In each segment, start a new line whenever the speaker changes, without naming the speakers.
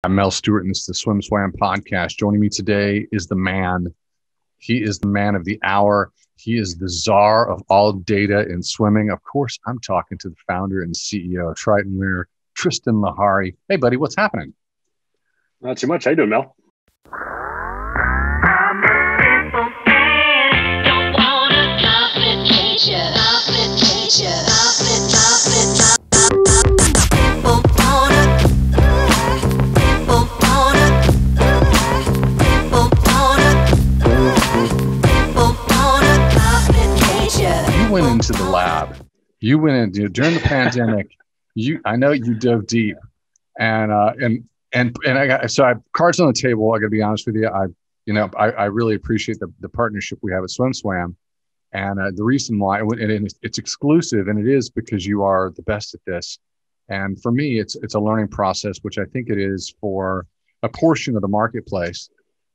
I'm Mel Stewart, and this is the SwimSwam podcast. Joining me today is the man. He is the man of the hour. He is the czar of all data in swimming. Of course, I'm talking to the founder and CEO of Tritonwear, Tristan Lehari. Hey, buddy, what's happening?
Not too much. How you doing, Mel?
Into the lab. You went in during the pandemic. I know you dove deep, and I got I have cards on the table. I got to be honest with you. I really appreciate the partnership we have at SwimSwam, and the reason why it's exclusive, and it is because you are the best at this. And for me, it's a learning process, which I think it is for a portion of the marketplace.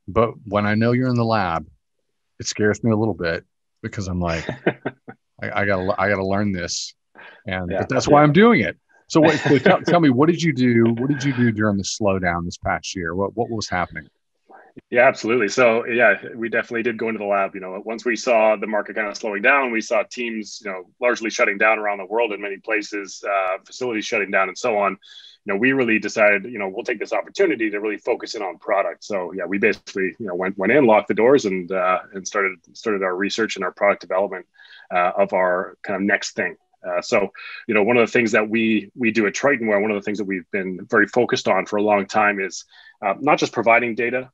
But when I know you're in the lab, it scares me a little bit because I'm like. I gotta learn this, but that's why I'm doing it. So, tell me, what did you do? What did you do during the slowdown this past year? What was happening?
Yeah, absolutely. So, we definitely did go into the lab. Once we saw the market kind of slowing down, we saw teams, largely shutting down around the world in many places, facilities shutting down, and so on. We really decided, we'll take this opportunity to really focus in on product. So, we basically, went in, locked the doors, and started our research and our product development of our kind of next thing. One of the things that we do at Tritonwear, one of the things that we've been very focused on for a long time is not just providing data.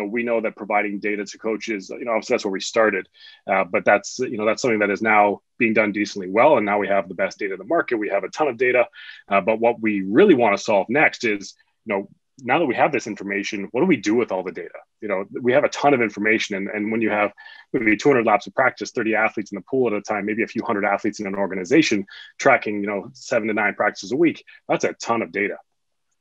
We know that providing data to coaches, obviously that's where we started, but that's something that is now being done decently well. And now we have the best data in the market. We have a ton of data, but what we really want to solve next is, now that we have this information, what do we do with all the data? We have a ton of information. And when you have maybe 200 laps of practice, 30 athletes in the pool at a time, maybe a few hundred athletes in an organization tracking, 7 to 9 practices a week, that's a ton of data.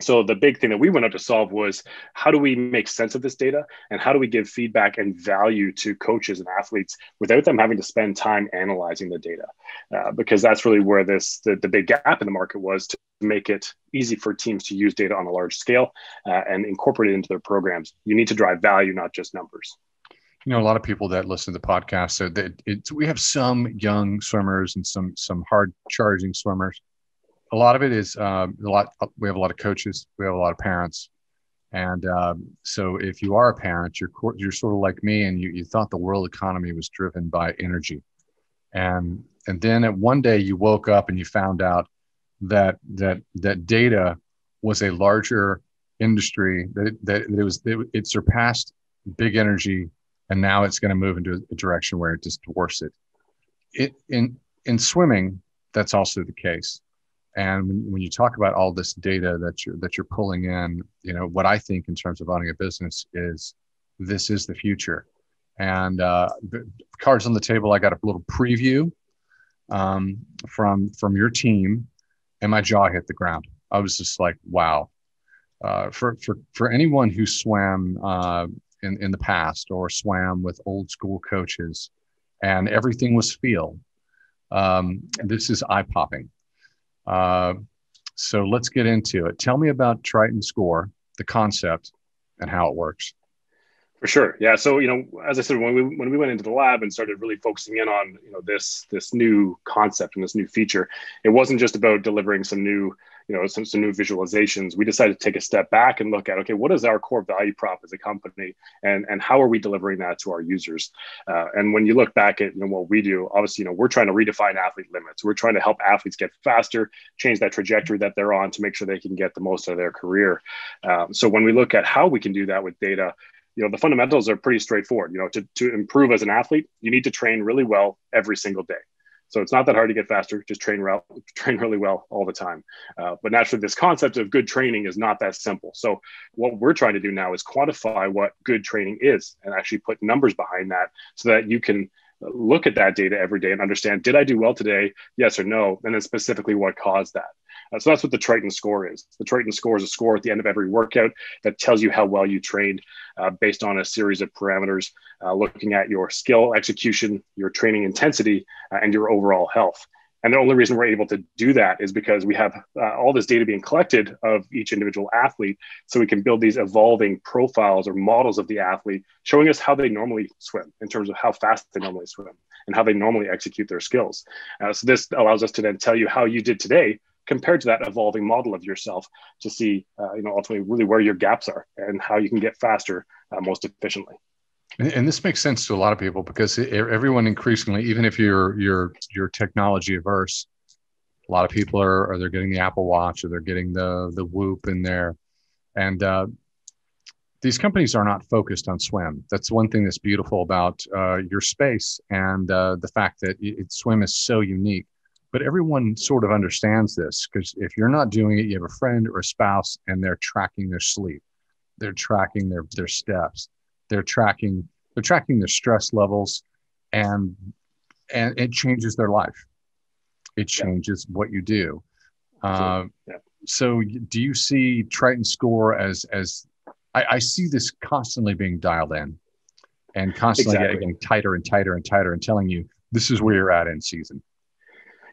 So the big thing that we went out to solve was how do we make sense of this data and how do we give feedback and value to coaches and athletes without them having to spend time analyzing the data? Because that's really where the big gap in the market was, to make it easy for teams to use data on a large scale and incorporate it into their programs. You need to drive value, not just numbers.
A lot of people that listen to the podcast, so we have some young swimmers and some hard charging swimmers. A lot of it is we have a lot of coaches, we have a lot of parents. And so if you are a parent, you're sort of like me, and you thought the world economy was driven by energy. And then at one day you woke up and you found out that data was a larger industry, that it surpassed big energy, and now it's going to move into a direction where it just dwarfs it. In swimming, that's also the case. And when you talk about all this data that you're pulling in, what I think in terms of owning a business is this is the future. And the cards on the table, I got a little preview from your team, and my jaw hit the ground. I was just like, wow. For anyone who swam in the past or swam with old school coaches, and everything was feel, this is eye-popping. So let's get into it. Tell me about Triton Score, the concept, and how it works.
For sure. Yeah. So, as I said, when we went into the lab and started really focusing in on, this new concept and this new feature, it wasn't just about delivering some new, some new visualizations. We decided to take a step back and look at, okay, what is our core value prop as a company, and how are we delivering that to our users? And when you look back at what we do, obviously, we're trying to redefine athlete limits. We're trying to help athletes get faster, change that trajectory that they're on to make sure they can get the most out of their career. So when we look at how we can do that with data, the fundamentals are pretty straightforward. To improve as an athlete, you need to train really well every single day. So it's not that hard to get faster. Just train really well all the time. But naturally, this concept of good training is not that simple. So what we're trying to do now is quantify what good training is and actually put numbers behind that so that you can look at that data every day and understand, did I do well today? Yes or no? And then specifically what caused that. So that's what the Triton score is. The Triton score is a score at the end of every workout that tells you how well you trained based on a series of parameters, looking at your skill execution, your training intensity, and your overall health. And the only reason we're able to do that is because we have all this data being collected of each individual athlete. So we can build these evolving profiles or models of the athlete, showing us how they normally swim in terms of how fast they normally swim and how they normally execute their skills. So this allows us to then tell you how you did today compared to that evolving model of yourself to see, ultimately really where your gaps are and how you can get faster most efficiently.
And this makes sense to a lot of people because everyone increasingly, even if you're technology averse, a lot of people are they're getting the Apple Watch or they're getting the Whoop in there, and these companies are not focused on swim. That's one thing that's beautiful about your space and the fact that swim is so unique. But everyone sort of understands this because if you're not doing it, you have a friend or a spouse, and they're tracking their sleep, they're tracking their steps. They're tracking their stress levels, and it changes their life. It changes what you do. So do you see Triton Score as I see this constantly being dialed in and constantly getting tighter and tighter and tighter and telling you this is where you're at in season.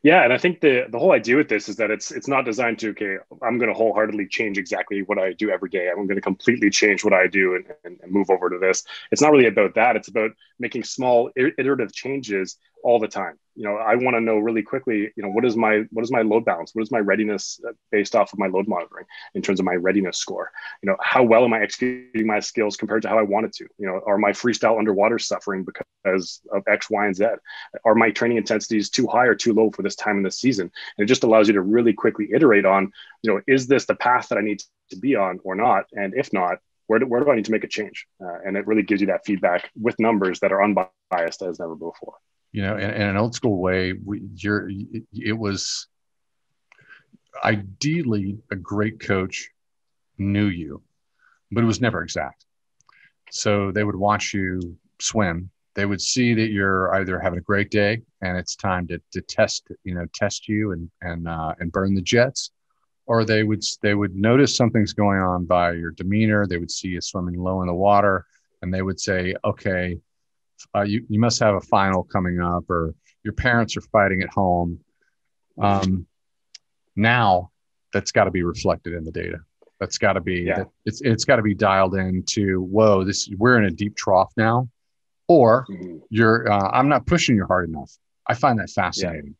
Yeah, and I think the whole idea with this is that it's not designed to, okay, I'm going to wholeheartedly change exactly what I do every day. I'm going to completely change what I do and move over to this. It's not really about that. It's about making small iterative changes all the time. I want to know really quickly, what is my load balance? What is my readiness based off of my load monitoring in terms of my readiness score? How well am I executing my skills compared to how I wanted to? Are my freestyle underwater suffering because of X, Y, and Z? Are my training intensities too high or too low for this time in the season? And it just allows you to really quickly iterate on, is this the path that I need to be on or not? And if not, where do I need to make a change? And it really gives you that feedback with numbers that are unbiased as never before.
In an old school way, it was ideally a great coach knew you, but it was never exact. So they would watch you swim. They would see that you're either having a great day and it's time to test you and burn the jets, or they would notice something's going on by your demeanor. They would see you swimming low in the water, and they would say, okay, you must have a final coming up, or your parents are fighting at home. Now that's got to be reflected in the data. That's got to be, it's got to be dialed into, whoa, we're in a deep trough now, or I'm not pushing you hard enough. I find that fascinating.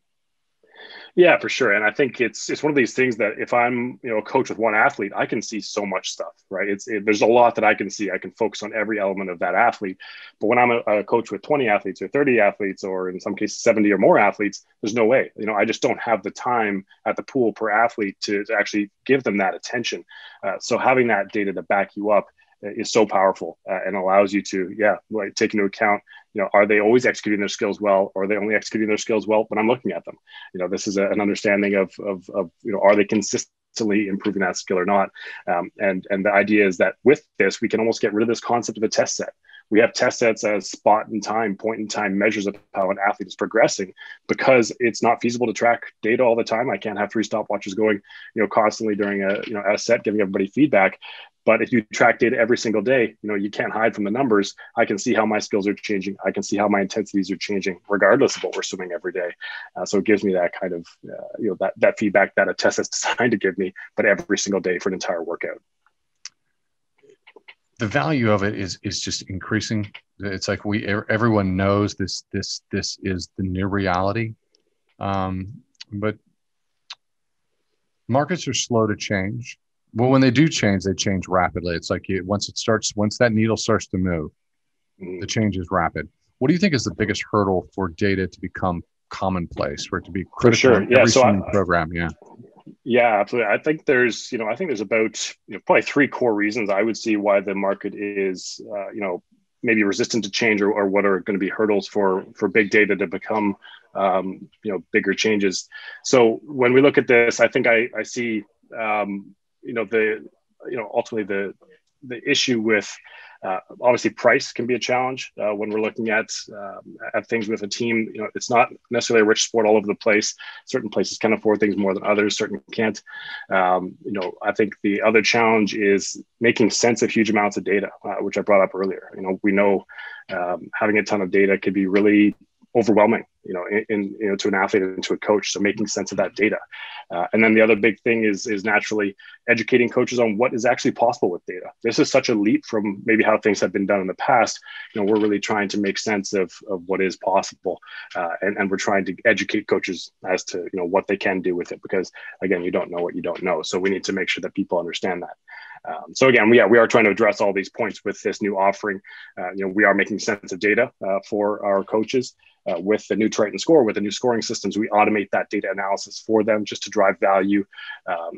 Yeah, for sure. And I think it's one of these things that if I'm, a coach with one athlete, I can see so much stuff, right? There's a lot that I can see. I can focus on every element of that athlete. But when I'm a coach with 20 athletes or 30 athletes, or in some cases 70 or more athletes, there's no way, I just don't have the time at the pool per athlete to actually give them that attention. So having that data to back you up is so powerful and allows you to, take into account, are they always executing their skills well, or are they only executing their skills well when I'm looking at them? This is an understanding of are they consistently improving that skill or not? And the idea is that with this, we can almost get rid of this concept of a test set. We have test sets as point in time measures of how an athlete is progressing, because it's not feasible to track data all the time. I can't have 3 stopwatches going, constantly during a set, giving everybody feedback. But if you track data every single day, you can't hide from the numbers. I can see how my skills are changing. I can see how my intensities are changing, regardless of what we're swimming every day. So it gives me that kind of, that feedback that a test is designed to give me, but every single day for an entire workout.
The value of it is just increasing. It's like everyone knows this is the new reality, but markets are slow to change. Well, when they do change, they change rapidly. It's like once that needle starts to move, the change is rapid. What do you think is the biggest hurdle for data to become commonplace, for it to be critical in every single program?
Yeah, absolutely. I think there's about probably 3 core reasons I would see why the market is maybe resistant to change, or what are going to be hurdles for big data to become bigger changes. So when we look at this, I think I see ultimately the issue with obviously price can be a challenge when we're looking at things with a team. It's not necessarily a rich sport all over the place. Certain places can afford things more than others, certain can't. I think the other challenge is making sense of huge amounts of data, which I brought up earlier. We know having a ton of data could be really overwhelming, to an athlete and to a coach. So making sense of that data. And then the other big thing is naturally educating coaches on what is actually possible with data. This is such a leap from maybe how things have been done in the past. We're really trying to make sense of what is possible. And we're trying to educate coaches as to, what they can do with it, because again, you don't know what you don't know. So we need to make sure that people understand that. So again, we are trying to address all these points with this new offering. We are making sense of data for our coaches. With the new Triton score, with the new scoring systems, we automate that data analysis for them just to drive value.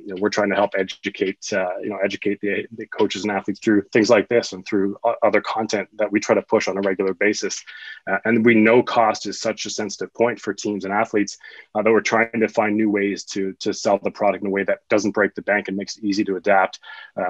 We're trying to help educate the coaches and athletes through things like this and through other content that we try to push on a regular basis. And we know cost is such a sensitive point for teams and athletes that we're trying to find new ways to sell the product in a way that doesn't break the bank and makes it easy to adapt.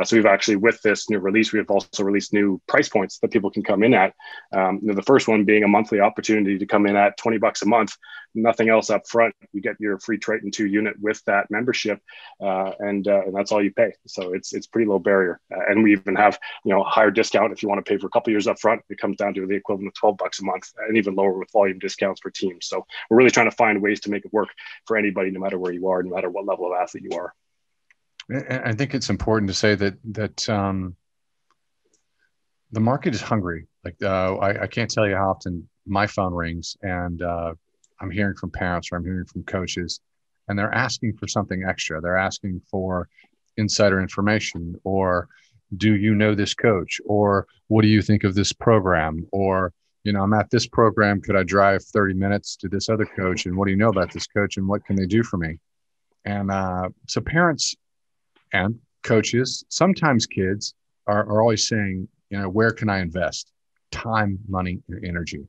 So we've actually, with this new release, we have also released new price points that people can come in at. The first one being a monthly opportunity to come in at $20 a month, nothing else up front. You get your free Triton 2 unit with that membership, and that's all you pay. So it's pretty low barrier. And we even have higher discount if you want to pay for a couple of years up front. It comes down to the equivalent of $12 a month, and even lower with volume discounts for teams. So we're really trying to find ways to make it work for anybody, no matter where you are, no matter what level of athlete you are.
I think it's important to say that the market is hungry. Like I can't tell you how often my phone rings and I'm hearing from parents or I'm hearing from coaches, and they're asking for something extra. They're asking for insider information, or do you know this coach, or what do you think of this program, or I'm at this program, could I drive 30 minutes to this other coach, and what do you know about this coach, and what can they do for me? And so parents and coaches, sometimes kids, are always saying, where can I invest time, money, and energy?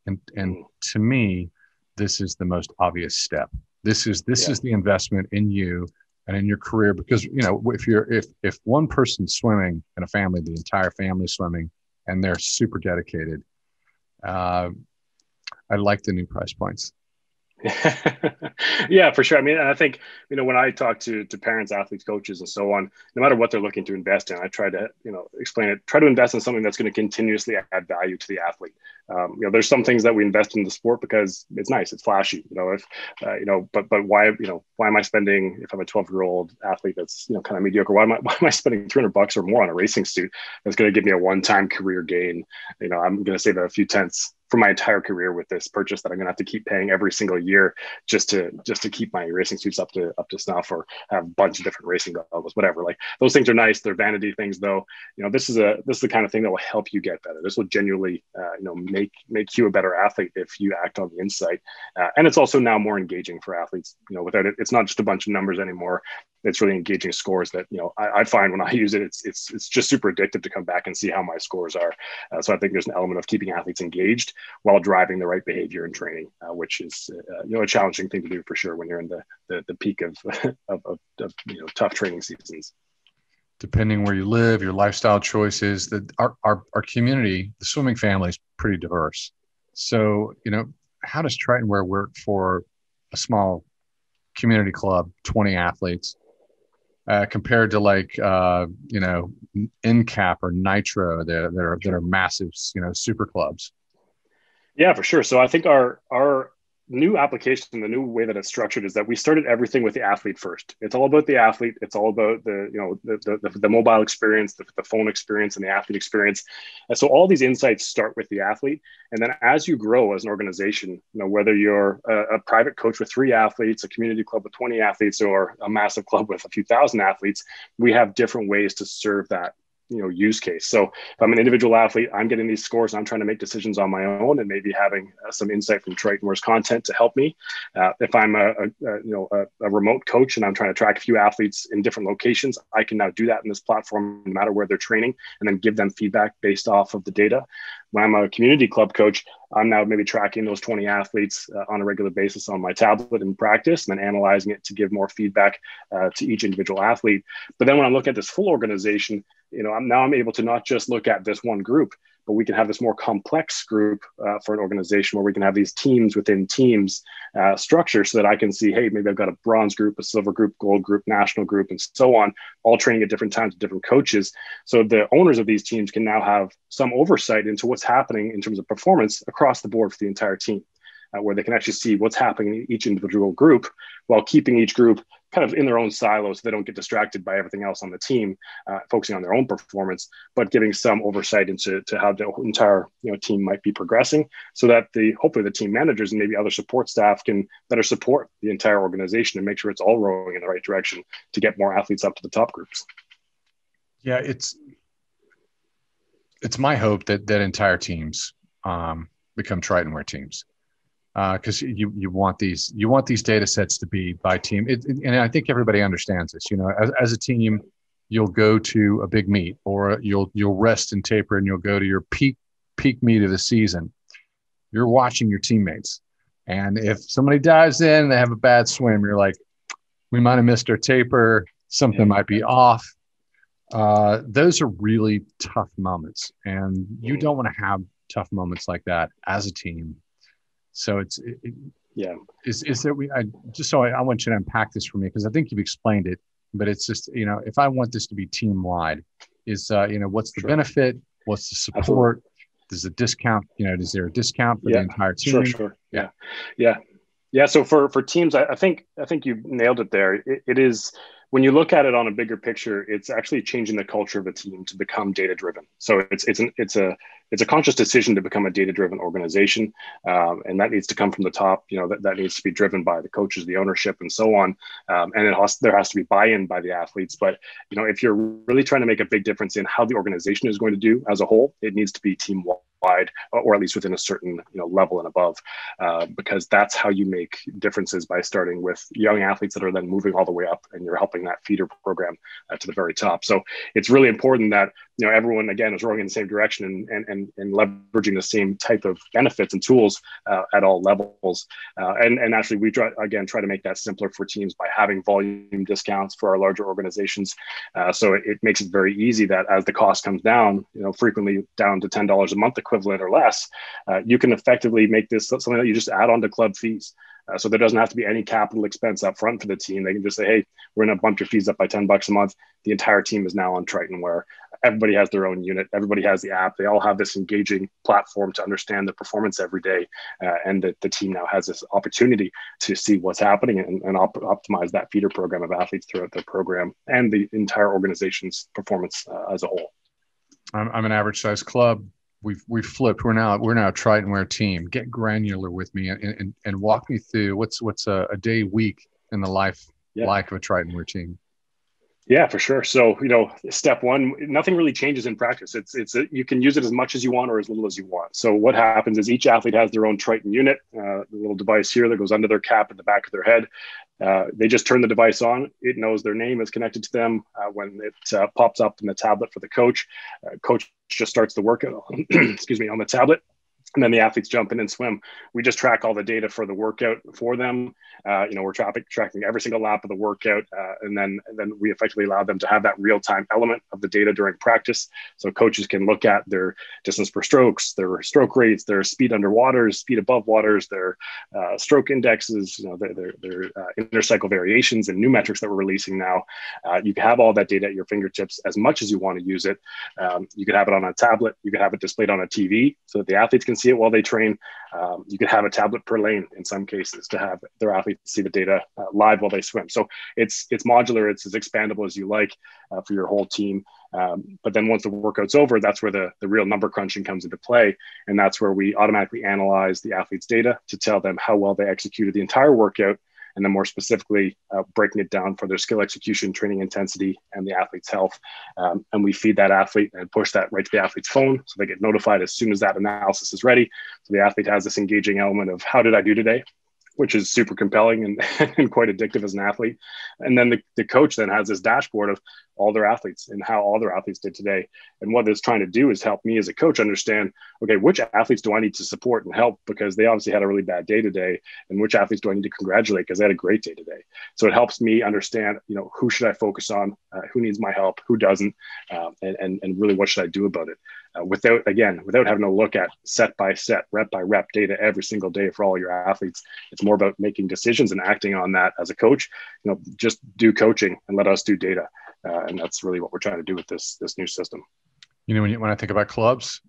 And to me, this is the most obvious step. This is the investment in you and in your career, because if one person's swimming in a family, the entire family's swimming, and they're super dedicated. I like the new price points.
Yeah, for sure. I mean, I think, when I talk to parents, athletes, coaches, and so on, no matter what they're looking to invest in, I try to, explain it, try to invest in something that's going to continuously add value to the athlete. There's some things that we invest in the sport because it's nice, it's flashy, but why am I spending, if I'm a 12-year-old athlete that's, kind of mediocre, why am I spending $300 or more on a racing suit that's going to give me a one-time career gain? I'm going to save a few tenths for my entire career with this purchase that I'm going to have to keep paying every single year just to keep my racing suits up to snuff, or have a bunch of different racing goggles, whatever. Like, those things are nice. They're vanity things, though. This is the kind of thing that will help you get better. This will genuinely, make you a better athlete if you act on the insight. And it's also now more engaging for athletes. Without it, it's not just a bunch of numbers anymore. It's really engaging scores that, I find when I use it, it's just super addictive to come back and see how my scores are. So I think there's an element of keeping athletes engaged while driving the right behavior and training, which is a challenging thing to do for sure when you're in the peak of tough training seasons.
Depending where you live, your lifestyle choices, our community, the swimming family, is pretty diverse. So, how does Tritonwear work for a small community club, 20 athletes, compared to NCAP or Nitro that are massive, super clubs?
Yeah, for sure. So I think our new application, the new way that it's structured, is that we started everything with the athlete first. It's all about the athlete. It's all about the mobile experience, the phone experience, and the athlete experience. And so all these insights start with the athlete. And then as you grow as an organization, whether you're a private coach with 3 athletes, a community club with 20 athletes, or a massive club with a few thousand athletes, we have different ways to serve that use case. So if I'm an individual athlete, I'm getting these scores, I'm trying to make decisions on my own, and maybe having some insight from Tritonwear's content to help me. If I'm a remote coach and I'm trying to track a few athletes in different locations, I can now do that in this platform, no matter where they're training, and then give them feedback based off of the data. When I'm a community club coach, I'm now maybe tracking those 20 athletes on a regular basis on my tablet in practice, and then analyzing it to give more feedback to each individual athlete. But then when I'm looking at this full organization, I'm able to not just look at this one group, but we can have this more complex group for an organization, where we can have these teams within teams structure, so that I can see, hey, maybe I've got a bronze group, a silver group, gold group, national group, and so on, all training at different times with different coaches. So the owners of these teams can now have some oversight into what's happening in terms of performance across the board for the entire team. where they can actually see what's happening in each individual group while keeping each group kind of in their own silos so they don't get distracted by everything else on the team, focusing on their own performance, but giving some oversight into how the entire team might be progressing, so that hopefully the team managers and maybe other support staff can better support the entire organization and make sure it's all rowing in the right direction to get more athletes up to the top groups.
Yeah, it's my hope that entire teams become Tritonwear teams, because you want these data sets to be by team, and I think everybody understands this. As a team, you'll go to a big meet, or you'll rest and taper, and you'll go to your peak meet of the season. You're watching your teammates, and if somebody dives in and they have a bad swim, you're like, we might have missed our taper. Something might be off. Those are really tough moments, and you don't want to have tough moments like that as a team. So is there, I want you to unpack this for me, because I think you've explained it, but it's just, if I want this to be team wide, what's the benefit? What's the support?
Absolutely.
There's a discount, is there a discount for the entire team?
Sure. Yeah. So for teams, I think you nailed it there. It is, when you look at it on a bigger picture, it's actually changing the culture of a team to become data driven. So it's a conscious decision to become a data driven organization, and that needs to come from the top. That needs to be driven by the coaches, the ownership, and so on. And there has to be buy-in by the athletes. But if you're really trying to make a big difference in how the organization is going to do as a whole, it needs to be team wide, or at least within a certain level and above, because that's how you make differences, by starting with young athletes that are then moving all the way up, and you're helping that feeder program to the very top. So it's really important that everyone, again, is rowing in the same direction and leveraging the same type of benefits and tools at all levels. And actually, we try to make that simpler for teams by having volume discounts for our larger organizations. So it makes it very easy that as the cost comes down, frequently down to $10 a month equivalent or less, you can effectively make this something that you just add on to club fees. So there doesn't have to be any capital expense up front for the team. They can just say, hey, we're going to bump your fees up by $10 a month. The entire team is now on Tritonwear. Everybody has their own unit. Everybody has the app. They all have this engaging platform to understand the performance every day. And the team now has this opportunity to see what's happening and optimize that feeder program of athletes throughout their program and the entire organization's performance as a whole.
I'm an average size club. We've flipped. We're now a Tritonwear team. Get granular with me and walk me through what's a day, week in the life of a Tritonwear team.
Yeah, for sure. So, step one, nothing really changes in practice. You can use it as much as you want or as little as you want. So what happens is each athlete has their own Triton unit, the little device here that goes under their cap at the back of their head. They just turn the device on. It knows their name is connected to them. When it pops up in the tablet for the coach, coach just starts the workout, on the tablet. And then the athletes jump in and swim. We just track all the data for the workout for them. We're tracking every single lap of the workout. And then we effectively allow them to have that real-time element of the data during practice. So coaches can look at their distance per strokes, their stroke rates, their speed under waters, speed above waters, their stroke indexes, their intercycle variations and new metrics that we're releasing now. You can have all that data at your fingertips as much as you want to use it. You could have it on a tablet. You could have it displayed on a TV so that the athletes can see it while they train. You could have a tablet per lane in some cases to have their athletes see the data live while they swim. So it's modular. It's as expandable as you like for your whole team. But then once the workout's over, that's where the real number crunching comes into play. And that's where we automatically analyze the athlete's data to tell them how well they executed the entire workout. And then more specifically, breaking it down for their skill execution, training intensity, and the athlete's health. And we feed that athlete and push that right to the athlete's phone. So they get notified as soon as that analysis is ready. So the athlete has this engaging element of how did I do today, which is super compelling and quite addictive as an athlete. And then the coach then has this dashboard of all their athletes and how all their athletes did today. And what it's trying to do is help me as a coach understand, okay, which athletes do I need to support and help because they obviously had a really bad day today, and which athletes do I need to congratulate because they had a great day today. So it helps me understand, who should I focus on, who needs my help, who doesn't, and really what should I do about it. Without having to look at set by set, rep by rep data every single day for all your athletes. It's more about making decisions and acting on that as a coach. Just do coaching and let us do data. And that's really what we're trying to do with this new system.
When I think about clubs,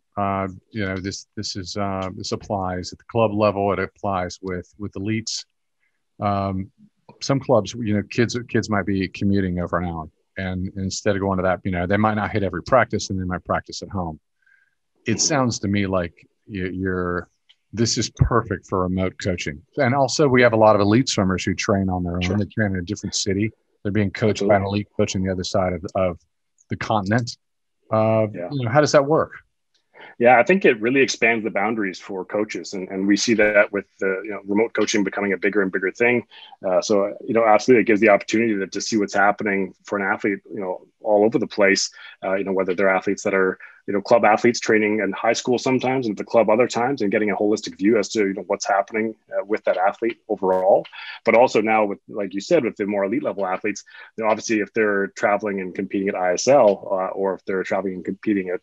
This applies at the club level. It applies with elites. Some clubs, kids might be commuting over an hour, and instead of going to that, they might not hit every practice, and they might practice at home. It sounds to me like this is perfect for remote coaching. And also, we have a lot of elite swimmers who train on their own. Sure. They train in a different city. They're being coached by an elite coach on the other side of the continent. How does that work?
Yeah, I think it really expands the boundaries for coaches, and we see that with the remote coaching becoming a bigger and bigger thing. So absolutely, it gives the opportunity to see what's happening for an athlete, all over the place. Whether they're athletes that are club athletes training in high school sometimes, and at the club other times, and getting a holistic view as to what's happening with that athlete overall. But also now, with, like you said, with the more elite level athletes, obviously if they're traveling and competing at ISL, or if they're traveling and competing at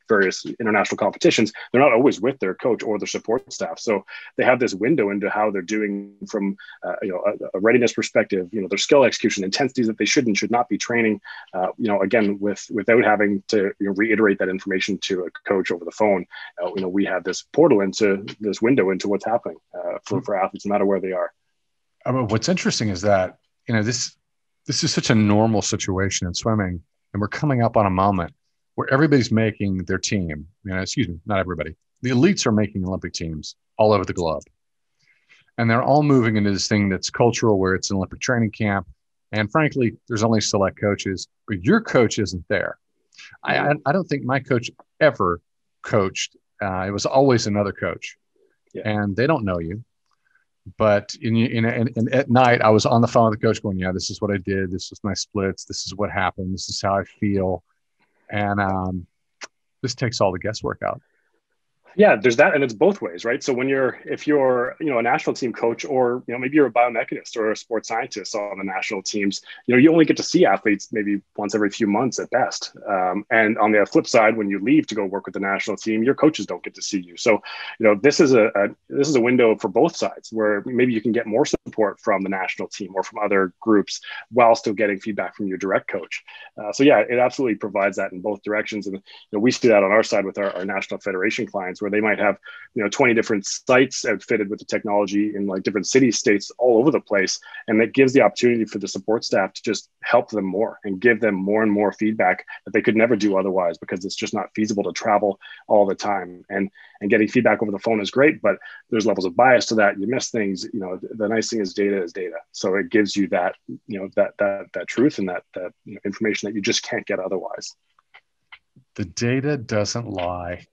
various international competitions, they're not always with their coach or their support staff. So they have this window into how they're doing from a readiness perspective, their skill execution, intensities that they should and should not be training, again, without having to reiterate that information to a coach over the phone. We have this portal into this window into what's happening for athletes, no matter where they are.
What's interesting is that, this is such a normal situation in swimming, and we're coming up on a moment where everybody's making their team, not everybody. The elites are making Olympic teams all over the globe. And they're all moving into this thing that's cultural, where it's an Olympic training camp. And frankly, there's only select coaches, but your coach isn't there. I don't think my coach ever coached. It was always another coach. Yeah. And they don't know you. But at night, I was on the phone with the coach going, this is what I did. This was my splits. This is what happened. This is how I feel. And this takes all the guesswork out.
Yeah, there's that, and it's both ways, right? So if you're a national team coach, or maybe you're a biomechanist or a sports scientist on the national teams, you only get to see athletes maybe once every few months at best. And on the flip side, when you leave to go work with the national team, your coaches don't get to see you. So this is a window for both sides, where maybe you can get more support from the national team or from other groups while still getting feedback from your direct coach. It absolutely provides that in both directions. And we see that on our side with our national federation clients, where they might have 20 different sites outfitted with the technology in like different city states all over the place, and that gives the opportunity for the support staff to just help them more and give them more and more feedback that they could never do otherwise, because it's just not feasible to travel all the time. And getting feedback over the phone is great, but there's levels of bias to that. You miss things. The nice thing is data, so it gives you that that truth and that information that you just can't get otherwise.
The data doesn't lie.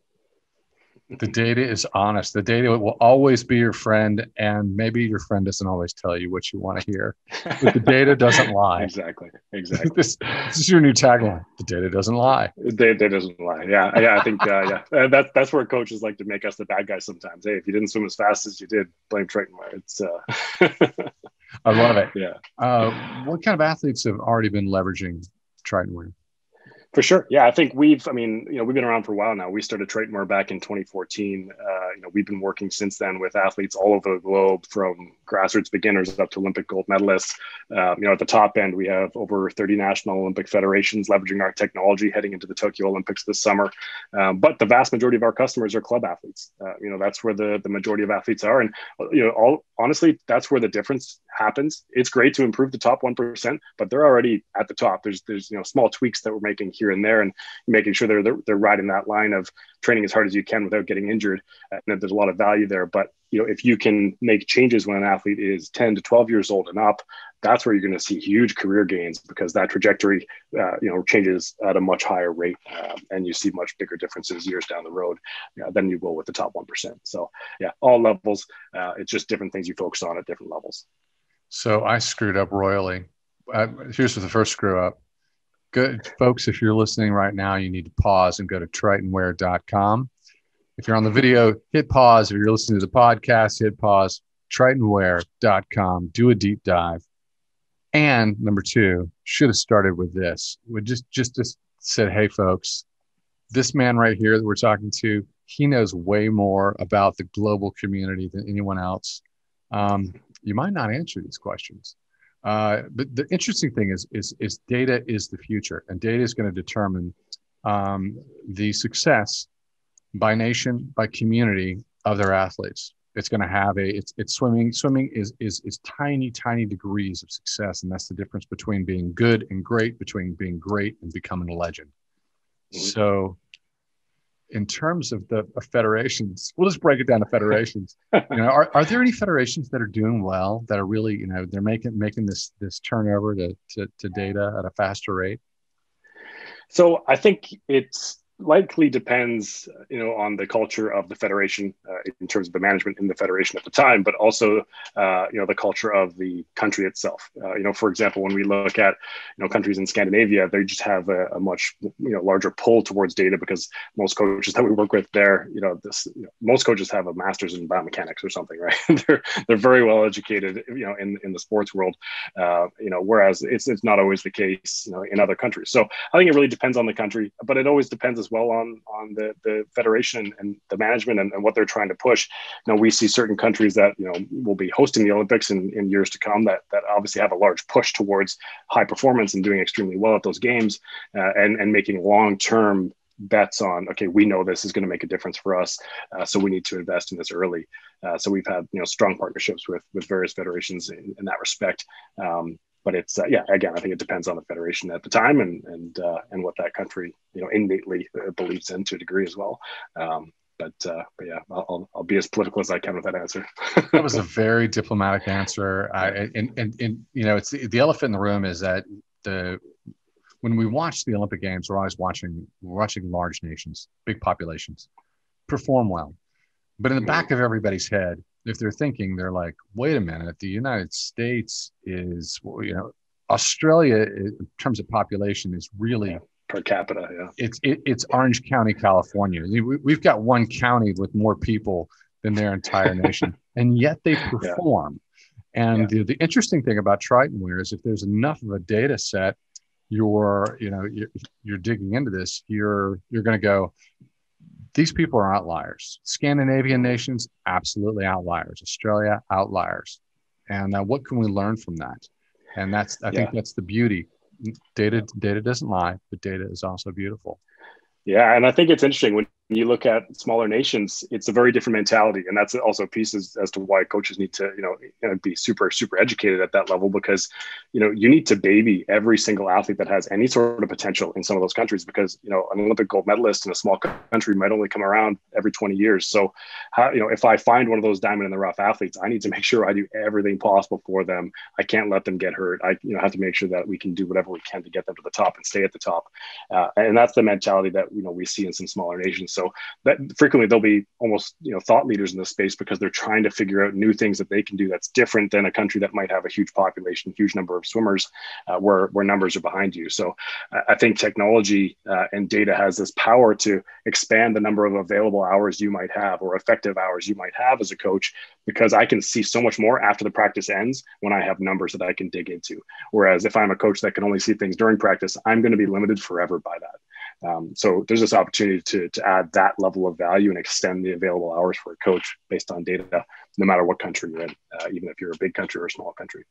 The data is honest. The data will always be your friend, and maybe your friend doesn't always tell you what you want to hear, but the data doesn't lie.
Exactly.
This is your new tagline. The data doesn't lie.
The data doesn't lie. Yeah. I think, that's where coaches like to make us the bad guys sometimes. Hey, if you didn't swim as fast as you did, blame Tritonwear. It's,
I love it.
Yeah.
What kind of athletes have already been leveraging Tritonwear?
For sure. Yeah, I think we've been around for a while now. We started Tritonwear back in 2014. We've been working since then with athletes all over the globe, from grassroots beginners up to Olympic gold medalists. At the top end, we have over 30 national Olympic federations leveraging our technology heading into the Tokyo Olympics this summer. But the vast majority of our customers are club athletes. That's where the majority of athletes are. And, honestly, that's where the difference happens. It's great to improve the top 1%, but they're already at the top. There's small tweaks that we're making here and there, and making sure they're riding that line of training as hard as you can without getting injured. And there's a lot of value there. But if you can make changes when an athlete is 10 to 12 years old and up, that's where you're going to see huge career gains, because that trajectory changes at a much higher rate, and you see much bigger differences years down the road than you will with the top 1%. So all levels. It's just different things you focus on at different levels.
So I screwed up royally. Here's the first screw up. Good folks, if you're listening right now, you need to pause and go to Tritonwear.com. If you're on the video, hit pause. If you're listening to the podcast, hit pause. Tritonwear.com. Do a deep dive. And number two, should have started with this. We just said, hey, folks, this man right here that we're talking to, he knows way more about the global community than anyone else. You might not answer these questions. But the interesting thing is data is the future, and data is going to determine the success by nation, by community of their athletes. It's going to have it's swimming. Swimming is tiny, tiny degrees of success. And that's the difference between being good and great, between being great and becoming a legend. Mm-hmm. So in terms of the federations, we'll just break it down to federations. Are there any federations that are doing well, that are really, they're making this turnover to data at a faster rate?
So I think it's likely depends, on the culture of the federation in terms of the management in the federation at the time, but also, the culture of the country itself. For example, when we look at, countries in Scandinavia, they just have a much, larger pull towards data, because most coaches that we work with there, most coaches have a master's in biomechanics or something, right? they're very well educated, in the sports world, whereas it's not always the case, in other countries. So I think it really depends on the country, but it always depends as well on the federation and the management and what they're trying to push. We see certain countries that will be hosting the Olympics in years to come that obviously have a large push towards high performance and doing extremely well at those games, and making long-term bets on, okay, we know this is going to make a difference for us, so we need to invest in this early. So we've had strong partnerships with various federations in that respect. But it's again, I think it depends on the federation at the time and what that country innately believes in to a degree as well. But yeah, I'll be as political as I can with that answer.
That was a very diplomatic answer. It's the elephant in the room is that when we watch the Olympic Games, we're watching large nations, big populations perform well, but in the back of everybody's head, if they're thinking, they're like, wait a minute, the United States is, Australia in terms of population is really
per capita. Yeah.
It's Orange County, California. We've got one county with more people than their entire nation, and yet they perform. Yeah. And the interesting thing about Tritonwear is if there's enough of a data set, you're digging into this, you're going to go, these people are outliers. Scandinavian nations, absolutely outliers. Australia, outliers. And what can we learn from that? And I think that's the beauty. Data doesn't lie, but data is also beautiful.
Yeah, and I think it's interesting when you look at smaller nations, it's a very different mentality, and that's also a piece as to why coaches need to be super educated at that level, because you need to baby every single athlete that has any sort of potential in some of those countries, because an Olympic gold medalist in a small country might only come around every 20 years. So if I find one of those diamond in the rough athletes, I need to make sure I do everything possible for them. I can't let them get hurt. I have to make sure that we can do whatever we can to get them to the top and stay at the top, and that's the mentality that we see in some smaller nations. So that frequently there'll be almost thought leaders in this space, because they're trying to figure out new things that they can do that's different than a country that might have a huge population, huge number of swimmers, where numbers are behind you. So I think technology and data has this power to expand the number of available hours you might have, or effective hours you might have as a coach, because I can see so much more after the practice ends when I have numbers that I can dig into. Whereas if I'm a coach that can only see things during practice, I'm going to be limited forever by that. So there's this opportunity to add that level of value and extend the available hours for a coach based on data, no matter what country you're in, even if you're a big country or a small country.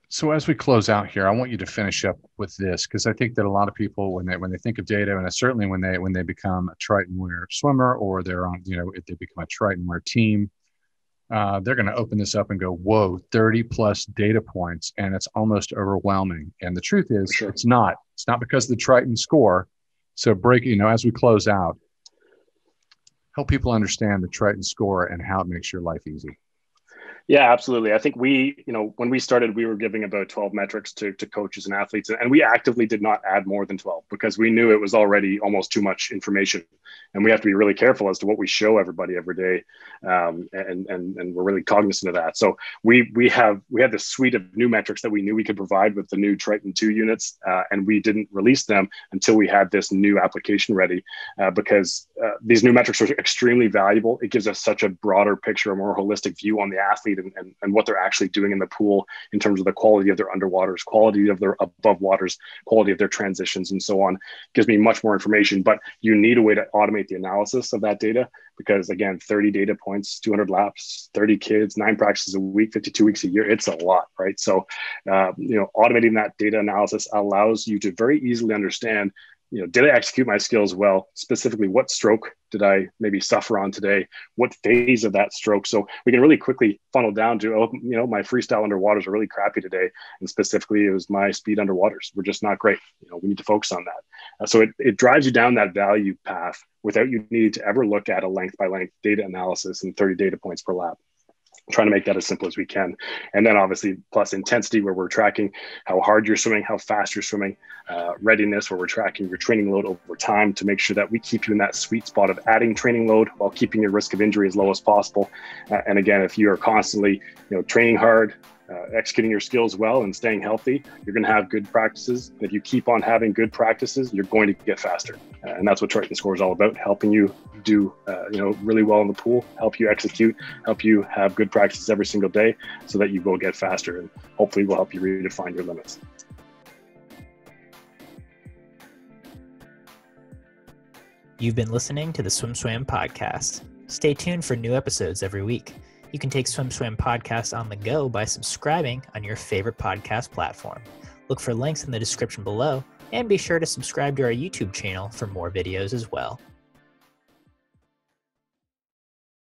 So as we close out here, I want you to finish up with this, because I think that a lot of people, when they think of data, and certainly when they become a Tritonwear swimmer, or they're on, if they become a Tritonwear team, they're going to open this up and go, whoa, 30 plus data points, and it's almost overwhelming. And the truth is, sure, it's not because of the Triton score. So as we close out, help people understand the Triton score and how it makes your life easy.
Yeah, absolutely. I think when we started, we were giving about 12 metrics to coaches and athletes, and we actively did not add more than 12, because we knew it was already almost too much information, and we have to be really careful as to what we show everybody every day, and we're really cognizant of that. So we had this suite of new metrics that we knew we could provide with the new Triton 2 units, and we didn't release them until we had this new application ready, because these new metrics are extremely valuable. It gives us such a broader picture, a more holistic view on the athlete and what they're actually doing in the pool in terms of the quality of their underwaters, quality of their above waters, quality of their transitions, and so on. It gives me much more information, but you need a way to automate the analysis of that data, because again, 30 data points, 200 laps, 30 kids, 9 practices a week, 52 weeks a year, it's a lot, right? So, automating that data analysis allows you to very easily understand did I execute my skills well? Specifically, what stroke did I maybe suffer on today? What phase of that stroke? So we can really quickly funnel down to, my freestyle underwaters are really crappy today. And specifically, it was my speed underwaters. We're just not great. We need to focus on that. So it drives you down that value path without you needing to ever look at a length by length data analysis and 30 data points per lap. Trying to make that as simple as we can. And then obviously plus intensity, where we're tracking how hard you're swimming, how fast you're swimming, readiness, where we're tracking your training load over time to make sure that we keep you in that sweet spot of adding training load while keeping your risk of injury as low as possible. And again, if you are constantly, training hard, executing your skills well and staying healthy, you're going to have good practices. If you keep on having good practices, you're going to get faster. And that's what Triton Score is all about, helping you do really well in the pool, help you execute, help you have good practices every single day so that you will get faster, and hopefully will help you redefine your limits.
You've been listening to the SwimSwam podcast. Stay tuned for new episodes every week. You can take SwimSwam podcast on the go by subscribing on your favorite podcast platform. Look for links in the description below, and be sure to subscribe to our YouTube channel for more videos as well.